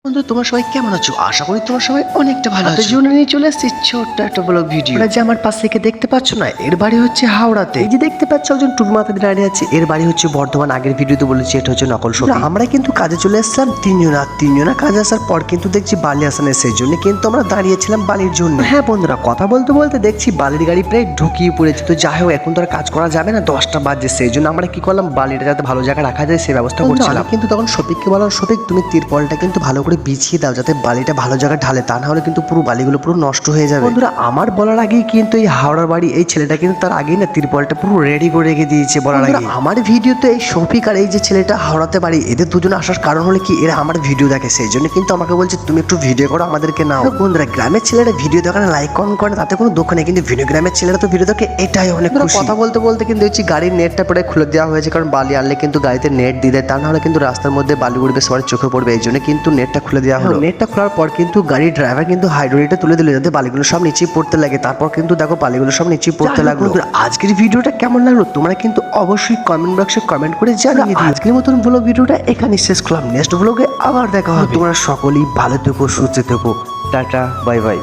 বন্ধু তোমরা সবাই কেমন আছো? আশা করি তোমরা সবাই অনেকটা ভালো আছো। জীবনে নিয়ে চলে আসছি ছোট্ট একটা ব্লগ ভিডিও। যে আমার পাশ থেকে দেখতে পাচ্ছ না, এর বাড়ি হচ্ছে হাওড়াতে। এই যে দেখতে পাচ্ছ একজন টুল মাথাতে দাঁড়িয়ে আছে, এর বাড়ি হচ্ছে বর্ধমান। আগের ভিডিওতে বলেছি এটা হচ্ছে নকল ছবি। আমরা কিন্তু কাজে চলে এসেছিলাম তিনজনা কাজে আসার পর কিন্তু দেখছি বালি আসানে, সেই জন্য কিন্তু আমরা দাঁড়িয়েছিলাম বালির জন্য। হ্যাঁ বন্ধুরা, কথা বলতে বলতে দেখছি বালির গাড়ি প্রায় ঢুকিয়ে পড়েছে। তো যাই হোক, এখন তো আর কাজ করা যাবে না, 10টা বাজে। সেই জন্য আমরা কি করলাম, বালিটা যাতে ভালো জায়গায় রাখা যায় সেই ব্যবস্থা করছিলাম। কিন্তু তখন শফিককে বললাম, শফিক তুমি তিরপলটা কিন্তু ভালো করে বিছিয়ে দাও যাতে বালিটা ভালো জায়গায় ঢালে, তা না হলে কিন্তু পুরো বালিগুলো পুরো নষ্ট হয়ে যাবে। বন্ধুরা আমার বলার আগেই কিন্তু এই হাওড়ার বাড়ি এই ছেলেটা কিন্তু তার আগেই না তিরপলটা পুরো রেডি করে রেখে দিয়েছে বলার আগে। আমার ভিডিওতে এই শফিক আর এই যে ছেলেটা হাওড়াতে বাড়ি, এদের দুজনে আসার কারণ হলো কি, এরা আমার ভিডিও দেখে, সেই জন্য কিন্তু আমাকে বলছে তুমি একটু ভিডিও করো আমাদেরকে নাও। বন্ধুরা গ্রামের ছেলেরা ভিডিও দেখানে লাইক কমেন্ট করে তাতে কোনো দুঃখ নেই, কিন্তু ভিডিও গ্রামের ছেলেরা তো ভিডিও দেখে এটাই অনেক খুশি। কথা বলতে বলতে কিন্তু দেখছি গাড়ির নেটটা পরে খুলে দেওয়া হয়েছে, কারণ বালি আনলে কিন্তু গাড়িতে নেট দিয়ে দেয়, তা না হলে কিন্তু রাস্তার মধ্যে বালি উঠবে, সবার চোখে পড়বে, এই জন্য কিন্তু নেটটা খুলে দেওয়া হলো। নেটটা খোলার পর কিন্তু গাড়ির ড্রাইভার কিন্তু হাইড্রোলিকটা তুলে দিল যাতে বালিগুলো সব নিচে পড়তে লাগে। তারপর কিন্তু দেখো বালিগুলো সব নিচে পড়তে লাগলো। আজকের ভিডিওটা কেমন লাগলো তোমরা কিন্তু অবশ্যই কমেন্ট বক্সে কমেন্ট করে জানিয়ে দিও। আজকের মতন ব্লগ ভিডিওটা এখানে শেষ করলাম, নেক্সট ব্লগে আবার দেখা হবে। তোমরা সকলেই ভালো থেকো, সুস্থ থেকো, টাটা বাই বাই।